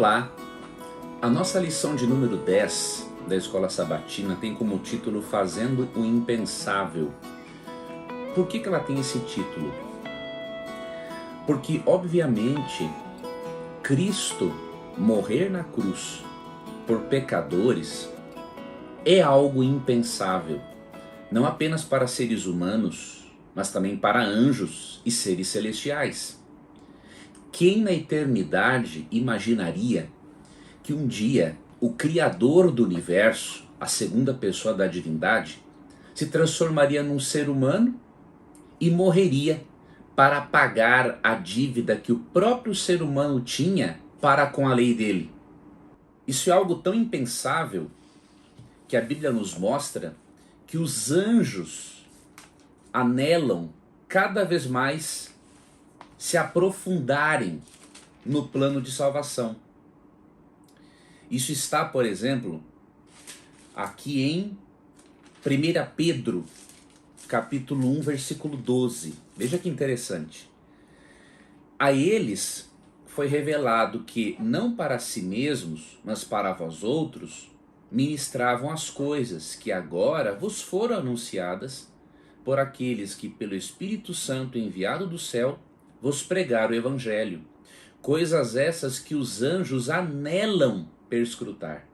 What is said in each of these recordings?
Olá! A nossa lição de número 10 da Escola Sabatina tem como título Fazendo o Impensável. Por que ela tem esse título? Porque, obviamente, Cristo morrer na cruz por pecadores é algo impensável, não apenas para seres humanos, mas também para anjos e seres celestiais. Quem na eternidade imaginaria que um dia o Criador do universo, a segunda pessoa da divindade, se transformaria num ser humano e morreria para pagar a dívida que o próprio ser humano tinha para com a lei dele? Isso é algo tão impensável que a Bíblia nos mostra que os anjos anelam cada vez mais se aprofundarem no plano de salvação. Isso está, por exemplo, aqui em 1 Pedro, capítulo 1, versículo 12. Veja que interessante. A eles foi revelado que, não para si mesmos, mas para vós outros, ministravam as coisas que agora vos foram anunciadas por aqueles que, pelo Espírito Santo enviado do céu, vos pregaram o Evangelho. Coisas essas que os anjos anelam perscrutar.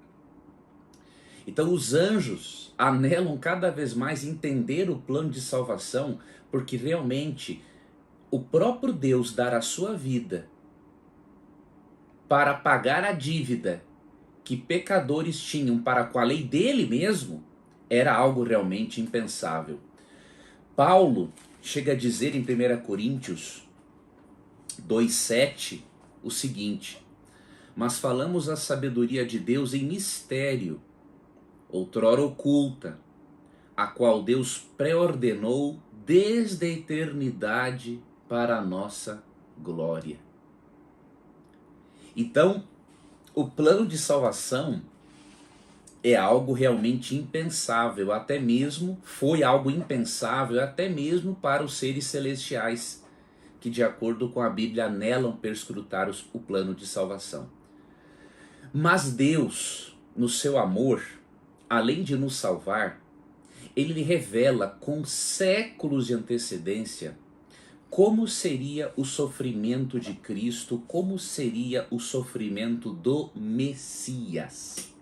Então os anjos anelam cada vez mais entender o plano de salvação, porque realmente o próprio Deus dar a sua vida para pagar a dívida que pecadores tinham para com a lei dele mesmo era algo realmente impensável. Paulo chega a dizer em 1 Coríntios 2,7 o seguinte: mas falamos a sabedoria de Deus em mistério, outrora oculta, a qual Deus pré-ordenou desde a eternidade para a nossa glória. Então, o plano de salvação é algo realmente impensável, até mesmo foi algo impensável até mesmo para os seres celestiais, que de acordo com a Bíblia anelam perscrutar o plano de salvação. Mas Deus, no seu amor, além de nos salvar, ele revela com séculos de antecedência como seria o sofrimento de Cristo, como seria o sofrimento do Messias.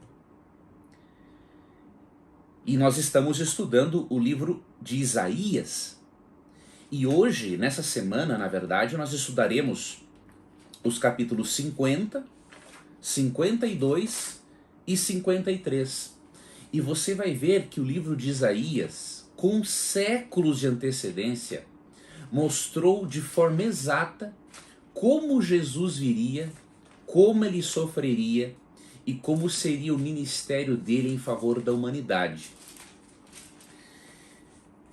E nós estamos estudando o livro de Isaías. E hoje, nessa semana, na verdade, nós estudaremos os capítulos 50, 52 e 53. E você vai ver que o livro de Isaías, com séculos de antecedência, mostrou de forma exata como Jesus viria, como ele sofreria e como seria o ministério dele em favor da humanidade.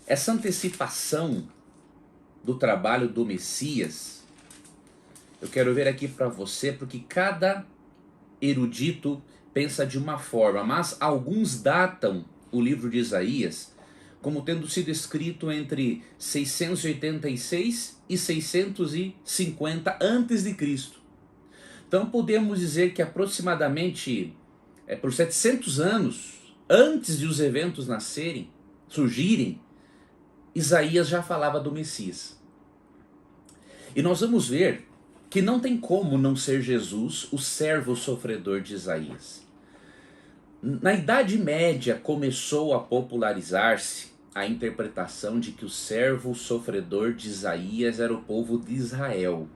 Essa antecipação do trabalho do Messias, eu quero ver aqui para você, porque cada erudito pensa de uma forma, mas alguns datam o livro de Isaías como tendo sido escrito entre 686 e 650 a.C. Então podemos dizer que aproximadamente por 700 anos antes de os eventos surgirem, Isaías já falava do Messias. E nós vamos ver que não tem como não ser Jesus o servo sofredor de Isaías. Na Idade Média começou a popularizar-se a interpretação de que o servo sofredor de Isaías era o povo de Israel.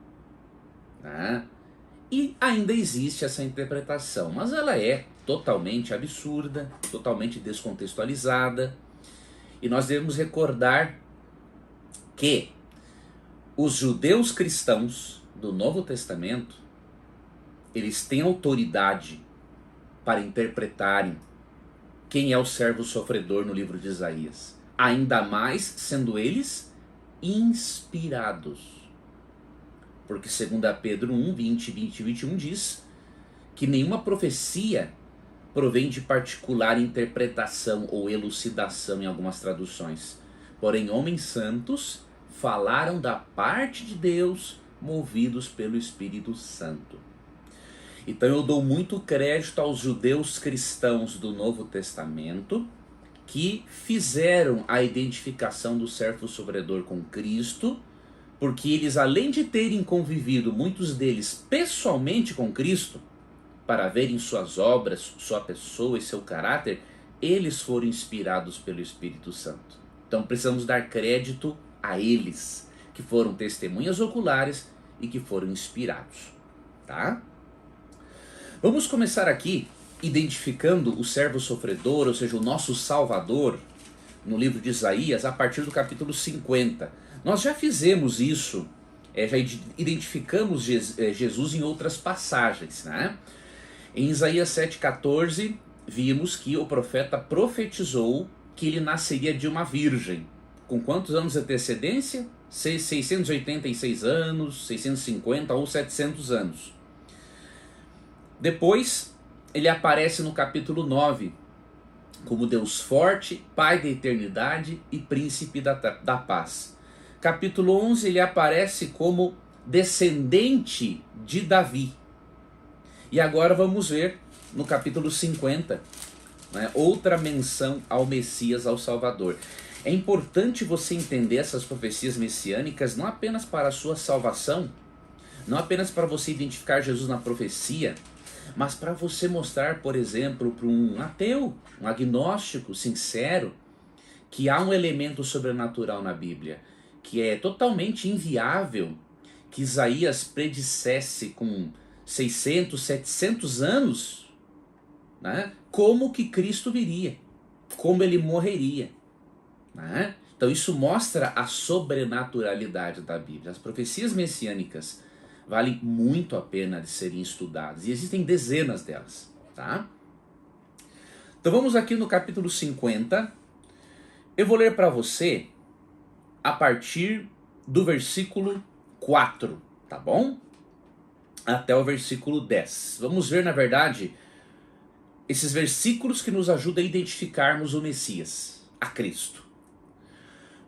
E ainda existe essa interpretação, mas ela é totalmente absurda, totalmente descontextualizada. E nós devemos recordar que os judeus cristãos do Novo Testamento, eles têm autoridade para interpretarem quem é o servo sofredor no livro de Isaías, ainda mais sendo eles inspirados. Porque 2 Pedro 1, 20 e 21 diz que nenhuma profecia provém de particular interpretação ou elucidação em algumas traduções. Porém, homens santos falaram da parte de Deus, movidos pelo Espírito Santo. Então eu dou muito crédito aos judeus cristãos do Novo Testamento que fizeram a identificação do servo sofredor com Cristo, porque eles, além de terem convivido, muitos deles pessoalmente com Cristo, para verem suas obras, sua pessoa e seu caráter, eles foram inspirados pelo Espírito Santo. Então precisamos dar crédito a eles, que foram testemunhas oculares e que foram inspirados, tá? Vamos começar aqui identificando o servo sofredor, ou seja, o nosso Salvador, no livro de Isaías, a partir do capítulo 50. Nós já fizemos isso, já identificamos Jesus em outras passagens, né? Em Isaías 7,14, vimos que o profeta profetizou que ele nasceria de uma virgem. Com quantos anos de antecedência? 686 anos, 650 ou 700 anos. Depois, ele aparece no capítulo 9, como Deus forte, Pai da eternidade e Príncipe da paz. Capítulo 11, ele aparece como descendente de Davi. E agora vamos ver no capítulo 50, né, outra menção ao Messias, ao Salvador. É importante você entender essas profecias messiânicas não apenas para a sua salvação, não apenas para você identificar Jesus na profecia, mas para você mostrar, por exemplo, para um ateu, um agnóstico sincero, que há um elemento sobrenatural na Bíblia, que é totalmente inviável que Isaías predissesse com 600, 700 anos, né, como que Cristo viria, como ele morreria, né? Então isso mostra a sobrenaturalidade da Bíblia. As profecias messiânicas valem muito a pena de serem estudadas, e existem dezenas delas, tá? Então vamos aqui no capítulo 50, eu vou ler para você a partir do versículo 4, tá bom? Até o versículo 10. Vamos ver, na verdade, esses versículos que nos ajudam a identificarmos o Messias, a Cristo.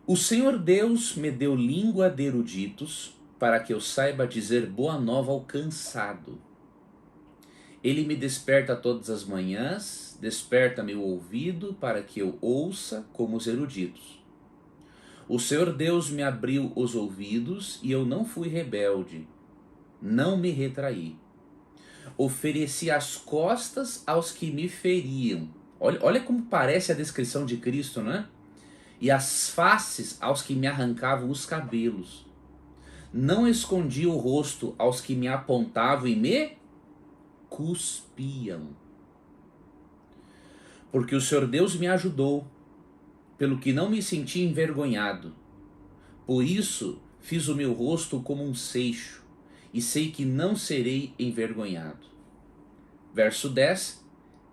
O Senhor Deus me deu língua de eruditos, para que eu saiba dizer boa nova ao cansado. Ele me desperta todas as manhãs, desperta meu ouvido, para que eu ouça como os eruditos. O Senhor Deus me abriu os ouvidos, e eu não fui rebelde, não me retraí. Ofereci as costas aos que me feriam. Olha como parece a descrição de Cristo, né? E as faces aos que me arrancavam os cabelos. Não escondi o rosto aos que me apontavam e me cuspiam. Porque o Senhor Deus me ajudou, pelo que não me senti envergonhado. Por isso fiz o meu rosto como um seixo, e sei que não serei envergonhado. Verso 10.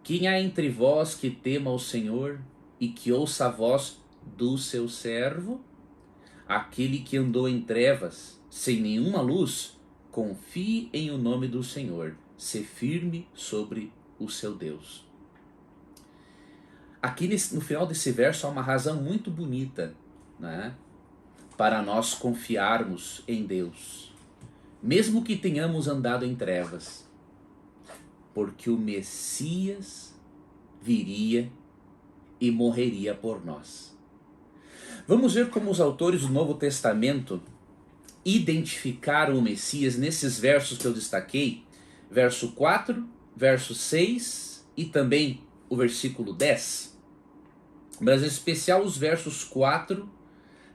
Quem há entre vós que tema o Senhor, e que ouça a voz do seu servo? Aquele que andou em trevas, sem nenhuma luz, confie em o nome do Senhor, se firme sobre o seu Deus. Aqui no final desse verso há uma razão muito bonita, né, para nós confiarmos em Deus, mesmo que tenhamos andado em trevas, porque o Messias viria e morreria por nós. Vamos ver como os autores do Novo Testamento identificaram o Messias nesses versos que eu destaquei, verso 4, verso 6 e também o versículo 10. Mas em especial os versos 4,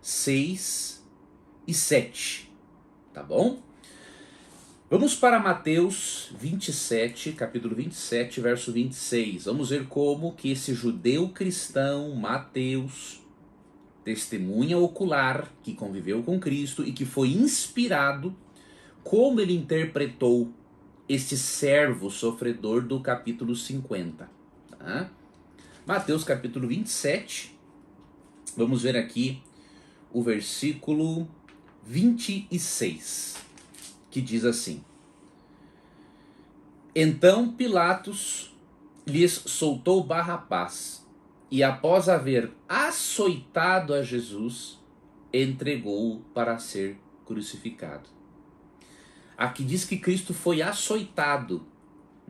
6 e 7, tá bom? Vamos para Mateus 27, capítulo 27, verso 26. Vamos ver como que esse judeu cristão, Mateus, testemunha ocular, que conviveu com Cristo e que foi inspirado, como ele interpretou este servo sofredor do capítulo 50. Tá? Mateus capítulo 27, vamos ver aqui o versículo 26, que diz assim: Então Pilatos lhes soltou Barrabás, e após haver açoitado a Jesus, entregou-o para ser crucificado. Aqui diz que Cristo foi açoitado,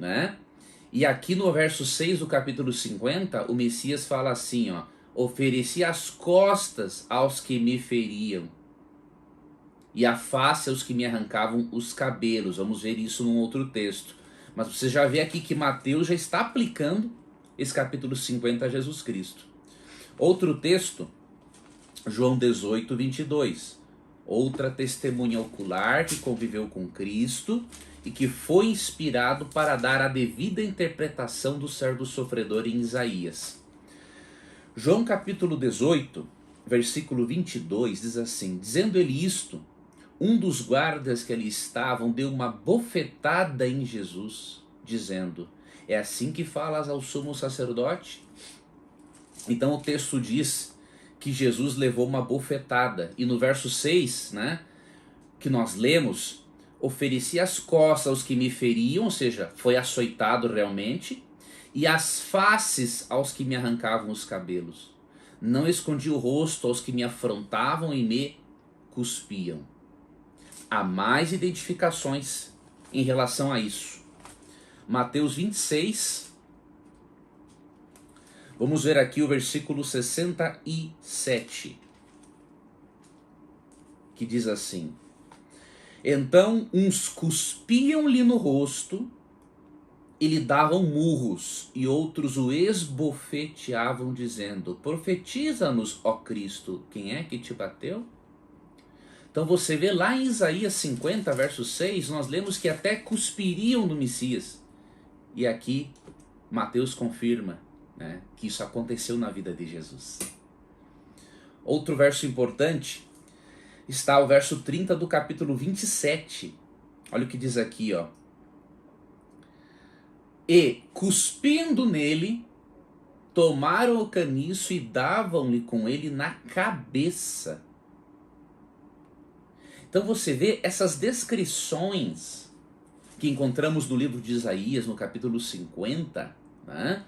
né? E aqui no verso 6 do capítulo 50, o Messias fala assim, ó: ofereci as costas aos que me feriam e a face aos que me arrancavam os cabelos. Vamos ver isso num outro texto. Mas você já vê aqui que Mateus já está aplicando esse capítulo 50 a Jesus Cristo. Outro texto, João 18, 22. Outra testemunha ocular que conviveu com Cristo e que foi inspirado para dar a devida interpretação do servo sofredor em Isaías. João capítulo 18, versículo 22 diz assim: dizendo ele isto, um dos guardas que ali estavam deu uma bofetada em Jesus, dizendo: é assim que falas ao sumo sacerdote? Então o texto diz que Jesus levou uma bofetada, e no verso 6, né, que nós lemos, ofereci as costas aos que me feriam, ou seja, foi açoitado realmente, e as faces aos que me arrancavam os cabelos. Não escondi o rosto aos que me afrontavam e me cuspiam. Há mais identificações em relação a isso. Mateus 26, vamos ver aqui o versículo 67, que diz assim: então uns cuspiam-lhe no rosto e lhe davam murros, e outros o esbofeteavam, dizendo: profetiza-nos, ó Cristo, quem é que te bateu? Então você vê lá em Isaías 50, verso 6, nós lemos que até cuspiriam no Messias. E aqui Mateus confirma, né, que isso aconteceu na vida de Jesus. Outro verso importante está o verso 30 do capítulo 27. Olha o que diz aqui, ó. E, cuspindo nele, tomaram o caniço e davam-lhe com ele na cabeça. Então você vê essas descrições que encontramos no livro de Isaías, no capítulo 50, né?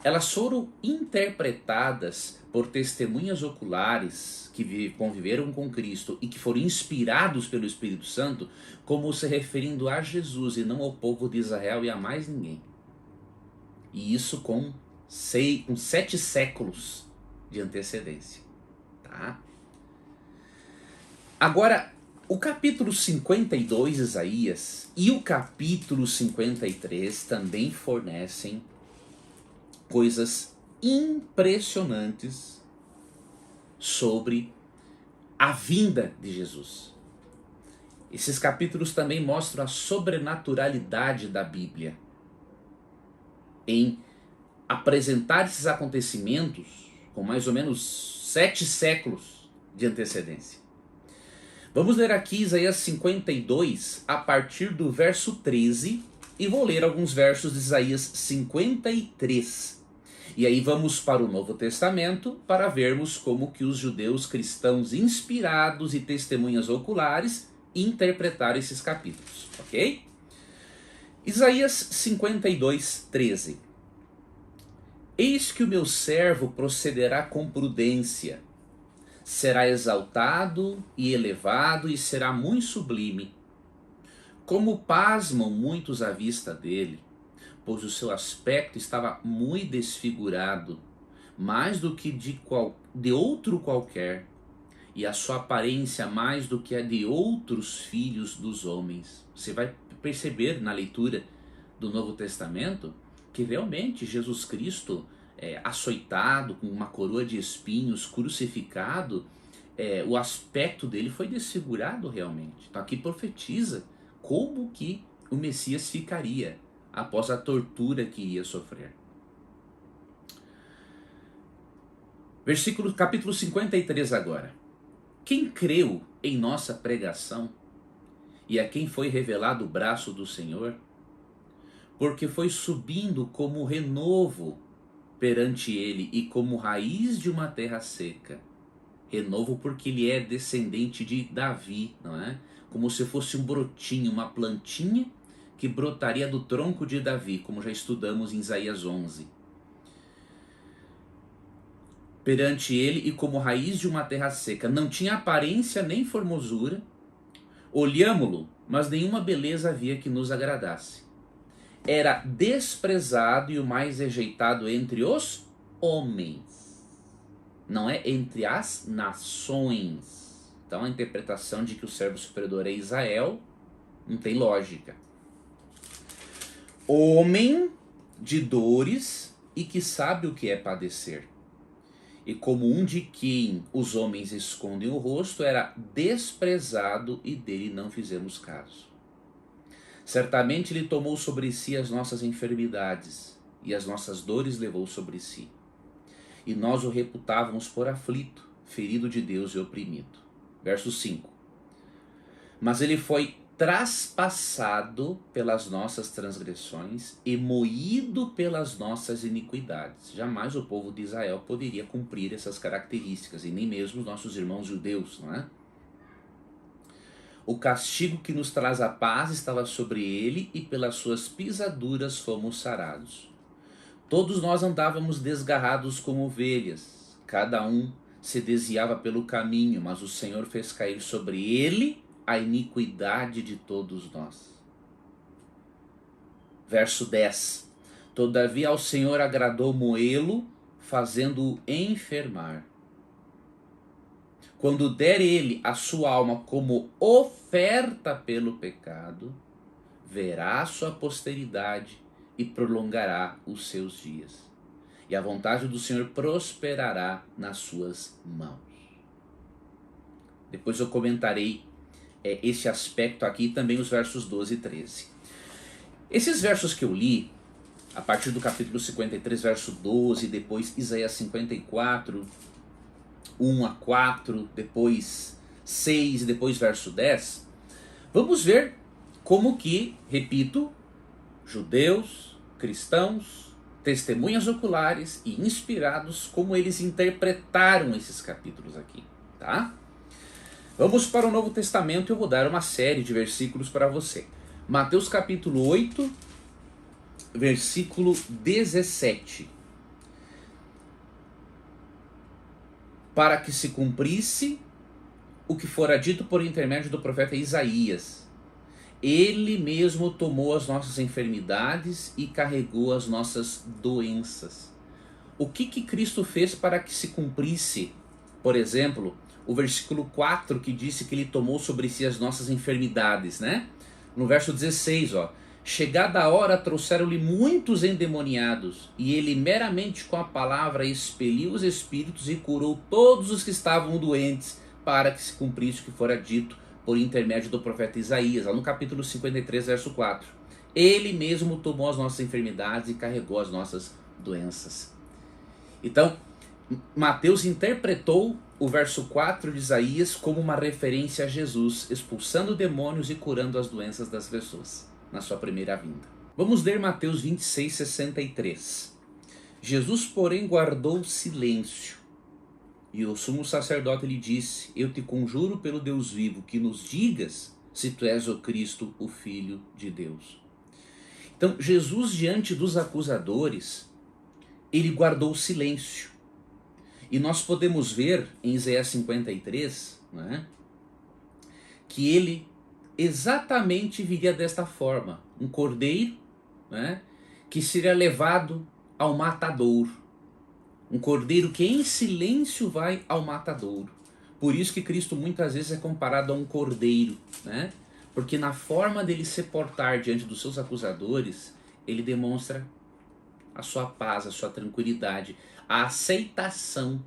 Elas foram interpretadas por testemunhas oculares que conviveram com Cristo e que foram inspirados pelo Espírito Santo, como se referindo a Jesus e não ao povo de Israel e a mais ninguém. E isso com 7 séculos de antecedência. Tá? Agora, o capítulo 52 de Isaías e o capítulo 53 também fornecem coisas impressionantes sobre a vinda de Jesus. Esses capítulos também mostram a sobrenaturalidade da Bíblia em apresentar esses acontecimentos com mais ou menos 7 séculos de antecedência. Vamos ler aqui Isaías 52 a partir do verso 13 e vou ler alguns versos de Isaías 53. E aí vamos para o Novo Testamento para vermos como que os judeus cristãos inspirados e testemunhas oculares interpretaram esses capítulos, ok? Isaías 52, 13. Eis que o meu servo procederá com prudência, será exaltado e elevado e será muito sublime. Como pasmam muitos à vista dele, pois o seu aspecto estava muito desfigurado, mais do que de outro qualquer, e a sua aparência mais do que a de outros filhos dos homens. Você vai perceber na leitura do Novo Testamento que realmente Jesus Cristo, açoitado, com uma coroa de espinhos, crucificado, o aspecto dele foi desfigurado realmente. Então aqui profetiza como que o Messias ficaria após a tortura que iria sofrer. Capítulo 53 agora. Quem creu em nossa pregação e a quem foi revelado o braço do Senhor? Porque foi subindo como renovo perante ele e como raiz de uma terra seca. Renovo porque ele é descendente de Davi, não é? Como se fosse um brotinho, uma plantinha que brotaria do tronco de Davi, como já estudamos em Isaías 11. Perante ele e como raiz de uma terra seca. Não tinha aparência nem formosura. Olhámo-lo, mas nenhuma beleza havia que nos agradasse. era desprezado e o mais rejeitado entre os homens. Não é entre as nações. Então a interpretação de que o servo sofredor é Israel não tem lógica. Homem de dores e que sabe o que é padecer. E como um de quem os homens escondem o rosto, era desprezado e dele não fizemos caso. Certamente ele tomou sobre si as nossas enfermidades e as nossas dores levou sobre si. E nós o reputávamos por aflito, ferido de Deus e oprimido. Verso 5. Mas ele foi traspassado pelas nossas transgressões e moído pelas nossas iniquidades. Jamais o povo de Israel poderia cumprir essas características, e nem mesmo os nossos irmãos judeus, não é? O castigo que nos traz a paz estava sobre ele, e pelas suas pisaduras fomos sarados. Todos nós andávamos desgarrados como ovelhas, cada um se desviava pelo caminho, mas o Senhor fez cair sobre ele a iniquidade de todos nós. Verso 10. Todavia ao Senhor agradou moê-lo, fazendo-o enfermar. Quando der ele a sua alma como oferta pelo pecado, verá a sua posteridade e prolongará os seus dias. E a vontade do Senhor prosperará nas suas mãos. Depois eu comentarei esse aspecto aqui, também os versos 12 e 13. Esses versos que eu li, a partir do capítulo 53, verso 12, depois Isaías 54, 1 a 4, depois 6 e depois verso 10, vamos ver como que, repito, judeus, cristãos, testemunhas oculares e inspirados, como eles interpretaram esses capítulos aqui, tá? Vamos para o Novo Testamento e eu vou dar uma série de versículos para você. Mateus capítulo 8, versículo 17. Para que se cumprisse o que fora dito por intermédio do profeta Isaías. Ele mesmo tomou as nossas enfermidades e carregou as nossas doenças. O que Cristo fez para que se cumprisse, por exemplo, o versículo 4 que disse que ele tomou sobre si as nossas enfermidades, né? No verso 16, chegada a hora trouxeram-lhe muitos endemoniados, e ele meramente com a palavra expeliu os espíritos e curou todos os que estavam doentes, para que se cumprisse o que fora dito por intermédio do profeta Isaías, lá no capítulo 53, verso 4. Ele mesmo tomou as nossas enfermidades e carregou as nossas doenças. Então, Mateus interpretou o verso 4 de Isaías como uma referência a Jesus, expulsando demônios e curando as doenças das pessoas na sua primeira vinda. Vamos ler Mateus 26, 63. Jesus, porém, guardou silêncio. E o sumo sacerdote lhe disse: eu te conjuro pelo Deus vivo, que nos digas se tu és o Cristo, o Filho de Deus. Então, Jesus, diante dos acusadores, ele guardou silêncio. E nós podemos ver em Isaías 53, né, que ele exatamente viria desta forma: um cordeiro, né, que seria levado ao matadouro. Um cordeiro que em silêncio vai ao matadouro. Por isso que Cristo muitas vezes é comparado a um cordeiro, né? Porque na forma dele se portar diante dos seus acusadores, ele demonstra a sua paz, a sua tranquilidade, a aceitação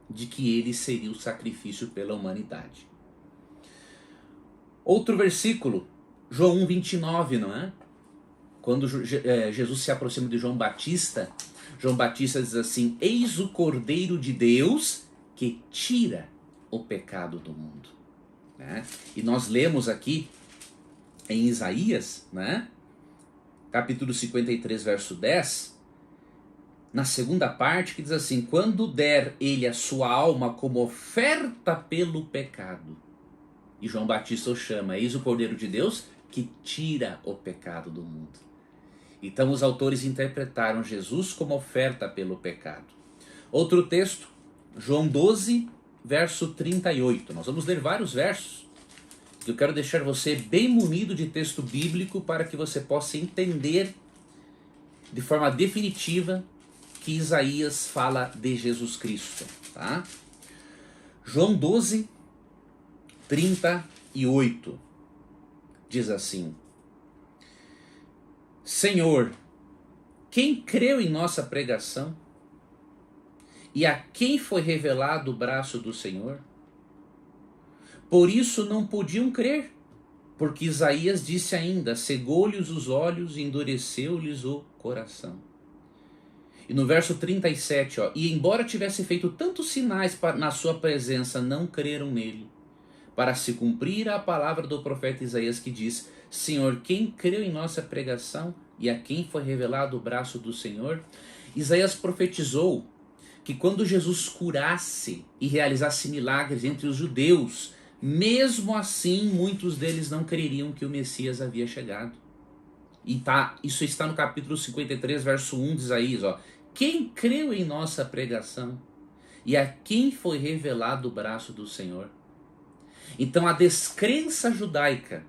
de que ele seria o sacrifício pela humanidade. Outro versículo, João 1,29, não é? Quando Jesus se aproxima de João Batista, João Batista diz assim: eis o Cordeiro de Deus que tira o pecado do mundo. Né? E nós lemos aqui em Isaías, né? Capítulo 53, verso 10, na segunda parte, que diz assim: quando der ele a sua alma como oferta pelo pecado. E João Batista o chama: eis o Cordeiro de Deus que tira o pecado do mundo. Então os autores interpretaram Jesus como oferta pelo pecado. Outro texto, João 12, verso 38. Nós vamos ler vários versos. Eu quero deixar você bem munido de texto bíblico para que você possa entender de forma definitiva que Isaías fala de Jesus Cristo, tá? João 12, 38 diz assim: Senhor, quem creu em nossa pregação? E a quem foi revelado o braço do Senhor? Por isso não podiam crer, porque Isaías disse ainda: cegou-lhes os olhos e endureceu-lhes o coração. E no verso 37, e embora tivesse feito tantos sinais na sua presença, não creram nele, para se cumprir a palavra do profeta Isaías que diz: Senhor, quem creu em nossa pregação e a quem foi revelado o braço do Senhor? Isaías profetizou que quando Jesus curasse e realizasse milagres entre os judeus, mesmo assim muitos deles não creriam que o Messias havia chegado. E isso está no capítulo 53, verso 1 de Isaías. Quem creu em nossa pregação e a quem foi revelado o braço do Senhor? Então a descrença judaica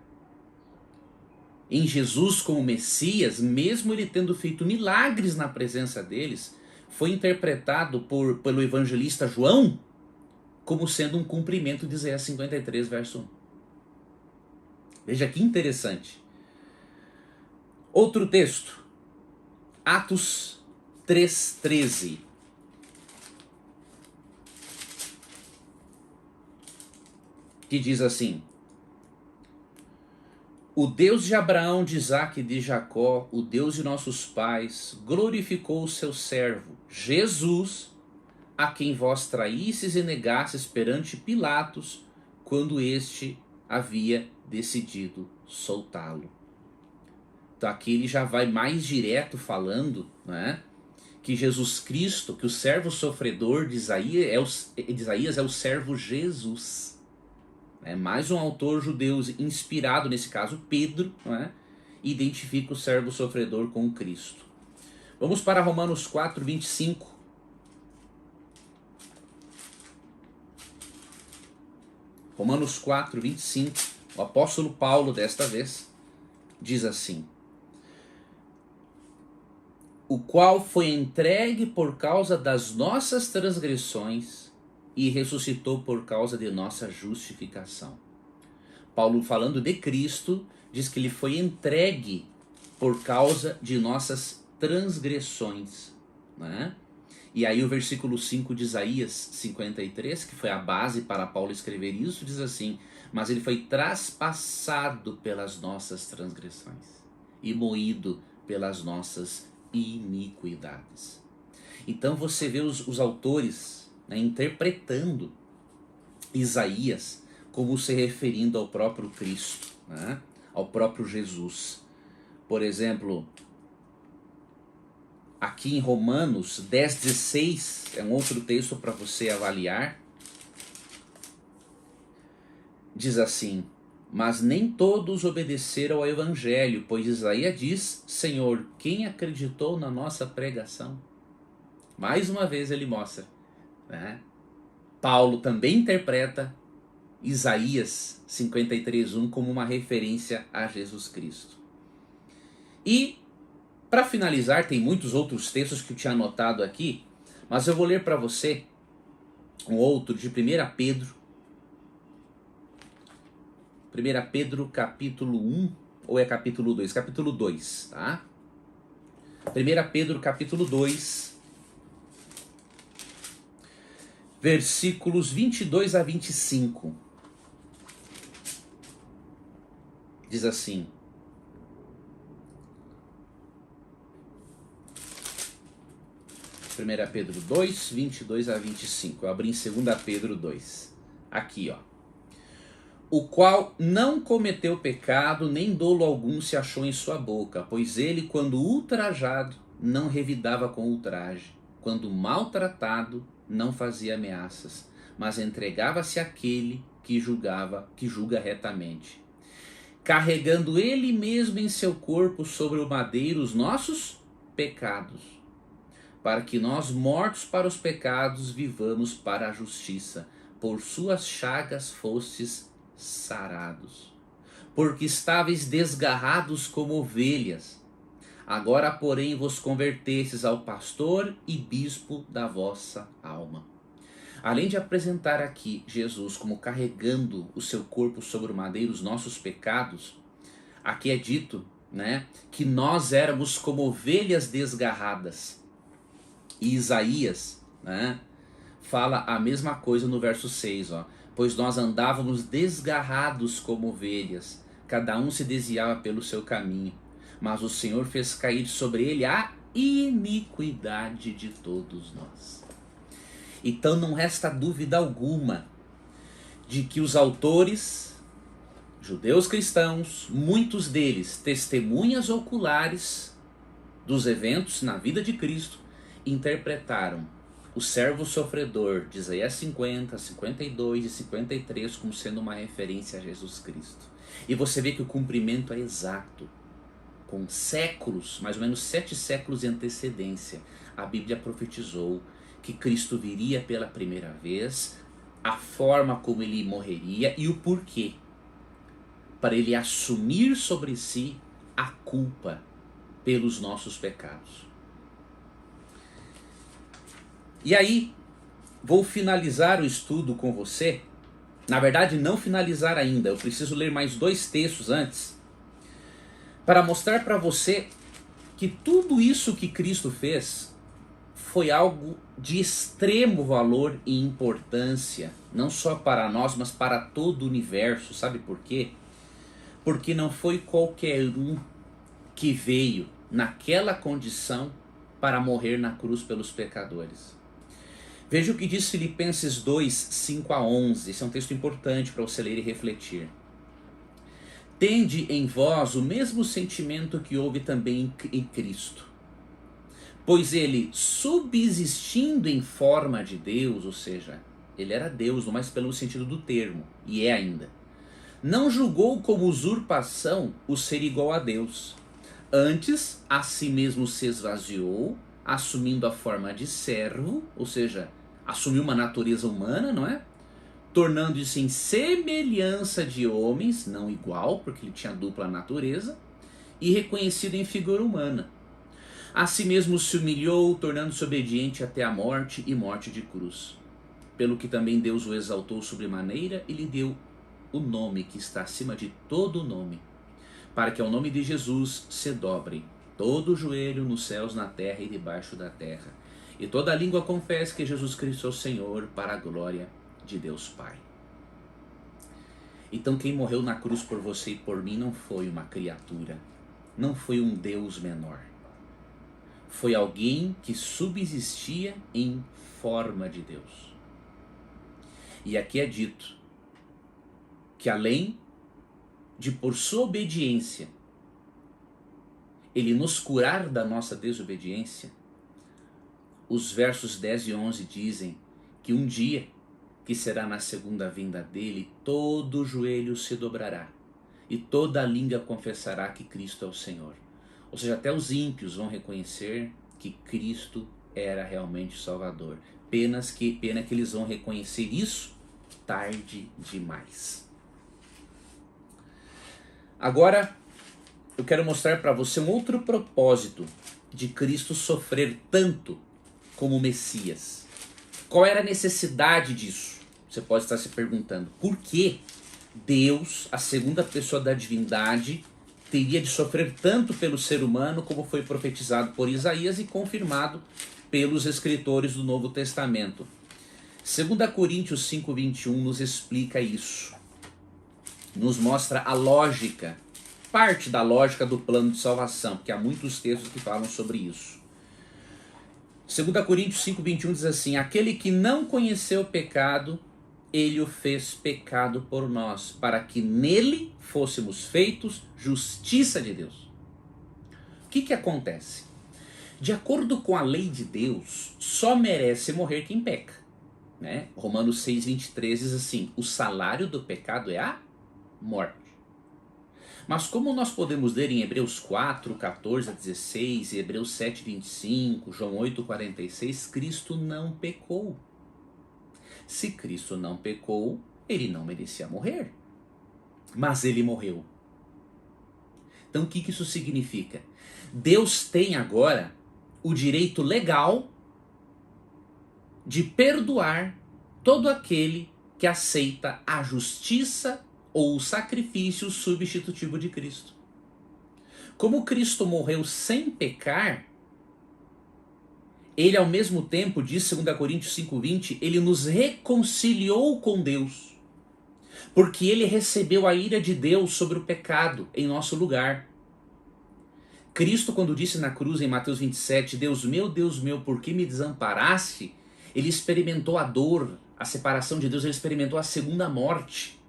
em Jesus como Messias, mesmo ele tendo feito milagres na presença deles, foi interpretado pelo evangelista João como sendo um cumprimento de Isaías 53, verso 1. Veja que interessante. Outro texto, Atos 3,13. Que diz assim: O Deus de Abraão, de Isaque e de Jacó, o Deus de nossos pais, glorificou o seu servo, Jesus, a quem vós traístes e negastes perante Pilatos, quando este havia decidido soltá-lo. Então aqui ele já vai mais direto falando, né, que Jesus Cristo, que o servo sofredor de Isaías é o servo Jesus. Mais um autor judeu inspirado, nesse caso Pedro, identifica o servo sofredor com Cristo. Vamos para Romanos 4, 25. Romanos 4, 25. O apóstolo Paulo, desta vez, diz assim: o qual foi entregue por causa das nossas transgressões e ressuscitou por causa de nossa justificação. Paulo, falando de Cristo, diz que ele foi entregue por causa de nossas transgressões, né? E aí o versículo 5 de Isaías 53, que foi a base para Paulo escrever isso, diz assim: mas ele foi traspassado pelas nossas transgressões e moído pelas nossas iniquidades. Então você vê os autores, interpretando Isaías como se referindo ao próprio Cristo, ao próprio Jesus. Por exemplo, aqui em Romanos 10,16, é um outro texto para você avaliar, diz assim: mas nem todos obedeceram ao Evangelho, pois Isaías diz: Senhor, quem acreditou na nossa pregação? Mais uma vez ele mostra, Paulo também interpreta Isaías 53:1 como uma referência a Jesus Cristo. E, para finalizar, tem muitos outros textos que eu tinha anotado aqui, mas eu vou ler para você um outro de 1 Pedro. 1 Pedro capítulo 1, ou é capítulo 2? Capítulo 2, tá? 1 Pedro capítulo 2, versículos 22 a 25. Diz assim: 1 Pedro 2, 22 a 25. Eu abri em 2 Pedro 2. Aqui, o qual não cometeu pecado, nem dolo algum se achou em sua boca, pois ele, quando ultrajado, não revidava com ultraje, quando maltratado, não fazia ameaças, mas entregava-se àquele que julga retamente, carregando ele mesmo em seu corpo sobre o madeiro os nossos pecados, para que nós, mortos para os pecados, vivamos para a justiça. Por suas chagas fostes sarados, porque estáveis desgarrados como ovelhas, Agora, porém, vos convertestes ao pastor e bispo da vossa alma. Além de apresentar aqui Jesus como carregando o seu corpo sobre o madeiro, os nossos pecados, aqui é dito, né, que nós éramos como ovelhas desgarradas. E Isaías, né, fala a mesma coisa no verso 6, ó. Pois nós andávamos desgarrados como ovelhas, cada um se desviava pelo seu caminho, mas o Senhor fez cair sobre ele a iniquidade de todos nós. Então não resta dúvida alguma de que os autores, judeus cristãos, muitos deles testemunhas oculares dos eventos na vida de Cristo, interpretaram o servo sofredor de Isaías 50, 52 e 53 como sendo uma referência a Jesus Cristo. E você vê que o cumprimento é exato. Com séculos, mais ou menos 7 séculos de antecedência, a Bíblia profetizou que Cristo viria pela primeira vez, a forma como ele morreria e o porquê. Para ele assumir sobre si a culpa pelos nossos pecados. E aí, vou finalizar o estudo com você. Na verdade, não finalizar ainda. Eu preciso ler mais 2 textos antes, para mostrar para você que tudo isso que Cristo fez foi algo de extremo valor e importância, não só para nós, mas para todo o universo. Sabe por quê? Porque não foi qualquer um que veio naquela condição para morrer na cruz pelos pecadores. Veja o que diz Filipenses 2, 5 a 11. Esse é um texto importante para você ler e refletir. Tende em vós o mesmo sentimento que houve também em Cristo. Pois ele, subsistindo em forma de Deus, ou seja, ele era Deus, no mais pelo sentido do termo, e é ainda, não julgou como usurpação o ser igual a Deus. Antes, a si mesmo se esvaziou, assumindo a forma de servo, ou seja, assumiu uma natureza humana, não é? Tornando-se em semelhança de homens, não igual, porque ele tinha dupla natureza, e reconhecido em figura humana. A si mesmo se humilhou, tornando-se obediente até a morte e morte de cruz. Pelo que também Deus o exaltou sobremaneira e lhe deu o nome que está acima de todo nome, para que ao nome de Jesus se dobre todo o joelho nos céus, na terra e debaixo da terra, e toda língua confesse que Jesus Cristo é o Senhor, para a glória de Deus Pai. Então quem morreu na cruz por você e por mim não foi uma criatura, não foi um Deus menor. Foi alguém que subsistia em forma de Deus. E aqui é dito que além de por sua obediência ele nos curar da nossa desobediência, os versos 10 e 11 dizem que um dia, que será na segunda vinda dele, todo joelho se dobrará e toda língua confessará que Cristo é o Senhor. Ou seja, até os ímpios vão reconhecer que Cristo era realmente o Salvador. Pena que eles vão reconhecer isso tarde demais. Agora, eu quero mostrar para você um outro propósito de Cristo sofrer tanto como Messias. Qual era a necessidade disso? Você pode estar se perguntando. Por que Deus, a segunda pessoa da divindade, teria de sofrer tanto pelo ser humano, como foi profetizado por Isaías e confirmado pelos escritores do Novo Testamento? 2 Coríntios 5:21 nos explica isso. Nos mostra a lógica, parte da lógica do plano de salvação, porque há muitos textos que falam sobre isso. 2 Coríntios 5:21 diz assim: aquele que não conheceu o pecado, ele o fez pecado por nós, para que nele fôssemos feitos justiça de Deus. O que acontece? De acordo com a lei de Deus, só merece morrer quem peca, né? Romanos 6:23 diz assim: o salário do pecado é a morte. Mas como nós podemos ler em Hebreus 4, 14 a 16, e Hebreus 7, 25, João 8, 46, Cristo não pecou. Se Cristo não pecou, ele não merecia morrer. Mas ele morreu. Então o que isso significa? Deus tem agora o direito legal de perdoar todo aquele que aceita a justiça ou o sacrifício substitutivo de Cristo. Como Cristo morreu sem pecar, ele ao mesmo tempo, diz 2 Coríntios 5,20, ele nos reconciliou com Deus, porque ele recebeu a ira de Deus sobre o pecado em nosso lugar. Cristo, quando disse na cruz em Mateus 27, Deus meu, por que me desamparaste? Ele experimentou a dor, a separação de Deus, ele experimentou a segunda morte.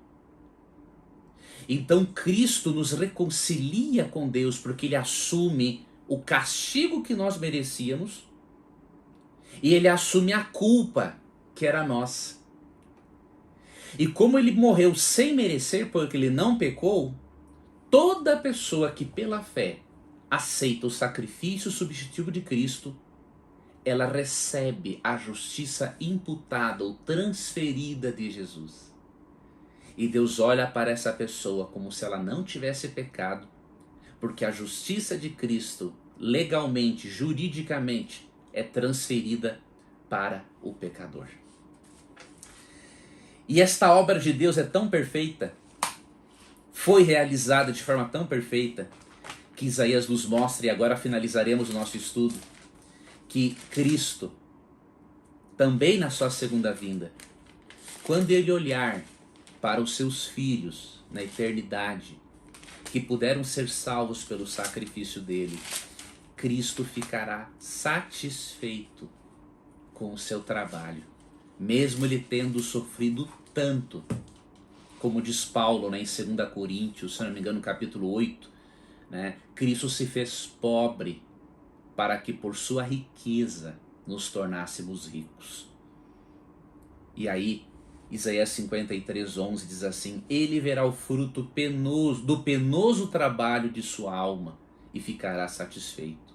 Então Cristo nos reconcilia com Deus, porque ele assume o castigo que nós merecíamos e ele assume a culpa que era nossa. E como ele morreu sem merecer, porque ele não pecou, toda pessoa que pela fé aceita o sacrifício substitutivo de Cristo, ela recebe a justiça imputada ou transferida de Jesus. E Deus olha para essa pessoa como se ela não tivesse pecado, porque a justiça de Cristo, legalmente, juridicamente, é transferida para o pecador. E esta obra de Deus é tão perfeita, foi realizada de forma tão perfeita, que Isaías nos mostra, e agora finalizaremos o nosso estudo, que Cristo, também na sua segunda vinda, quando ele olhar para os seus filhos na eternidade, que puderam ser salvos pelo sacrifício dele, Cristo ficará satisfeito com o seu trabalho, mesmo ele tendo sofrido tanto, como diz Paulo, né, em 2 Coríntios, se não me engano, no capítulo 8, né, Cristo se fez pobre para que por sua riqueza nos tornássemos ricos. E aí, Isaías 53:11 diz assim: ele verá o fruto do penoso trabalho de sua alma e ficará satisfeito.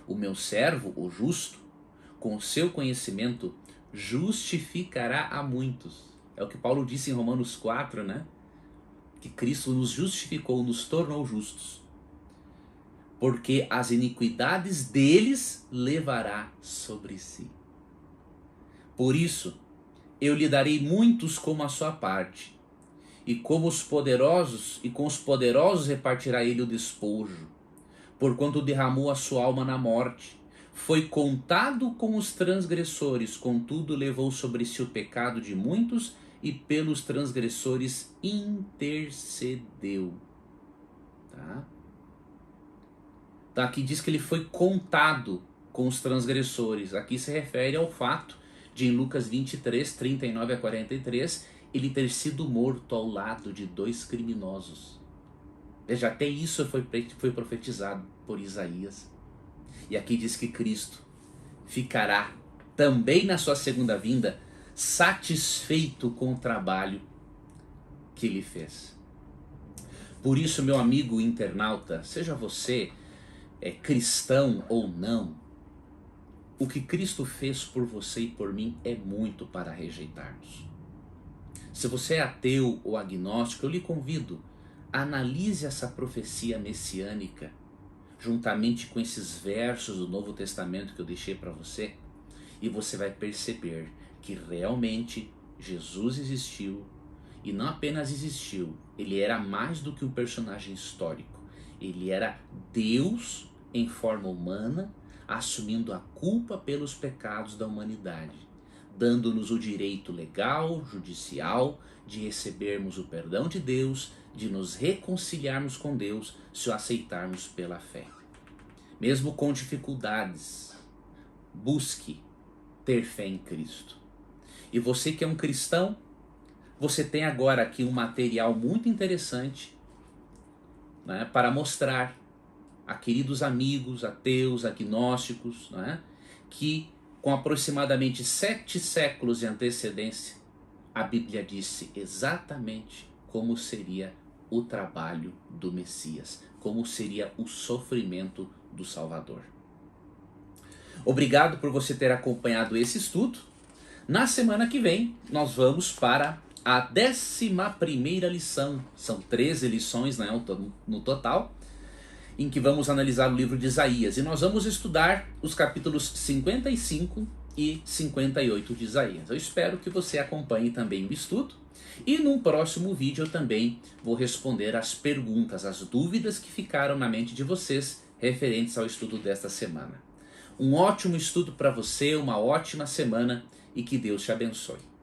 O meu servo, o justo, com o seu conhecimento, justificará a muitos. É o que Paulo disse em Romanos 4, né? Que Cristo nos justificou, nos tornou justos. Porque as iniquidades deles levará sobre si. Por isso, eu lhe darei muitos como a sua parte, e com os poderosos repartirá ele o despojo, porquanto derramou a sua alma na morte. Foi contado com os transgressores, contudo levou sobre si o pecado de muitos, e pelos transgressores intercedeu. Tá? Então aqui diz que ele foi contado com os transgressores. Aqui se refere ao fato de, em Lucas 23, 39 a 43, ele ter sido morto ao lado de 2 criminosos. Veja, até isso foi profetizado por Isaías. E aqui diz que Cristo ficará também na sua segunda vinda satisfeito com o trabalho que ele fez. Por isso, meu amigo internauta, seja você cristão ou não, o que Cristo fez por você e por mim é muito para rejeitarmos. Se você é ateu ou agnóstico, eu lhe convido, analise essa profecia messiânica, juntamente com esses versos do Novo Testamento que eu deixei para você, e você vai perceber que realmente Jesus existiu, e não apenas existiu, ele era mais do que um personagem histórico, ele era Deus em forma humana, assumindo a culpa pelos pecados da humanidade, dando-nos o direito legal, judicial, de recebermos o perdão de Deus, de nos reconciliarmos com Deus se o aceitarmos pela fé. Mesmo com dificuldades, busque ter fé em Cristo. E você que é um cristão, você tem agora aqui um material muito interessante, né, para mostrar a queridos amigos, ateus, agnósticos, né, que com aproximadamente 7 séculos de antecedência, a Bíblia disse exatamente como seria o trabalho do Messias, como seria o sofrimento do Salvador. Obrigado por você ter acompanhado esse estudo. Na semana que vem, nós vamos para a 11ª lição. São 13 lições, né, no total. em que vamos analisar o livro de Isaías. E nós vamos estudar os capítulos 55 e 58 de Isaías. Eu espero que você acompanhe também o estudo. E num próximo vídeo eu também vou responder as perguntas, as dúvidas que ficaram na mente de vocês referentes ao estudo desta semana. Um ótimo estudo para você, uma ótima semana e que Deus te abençoe.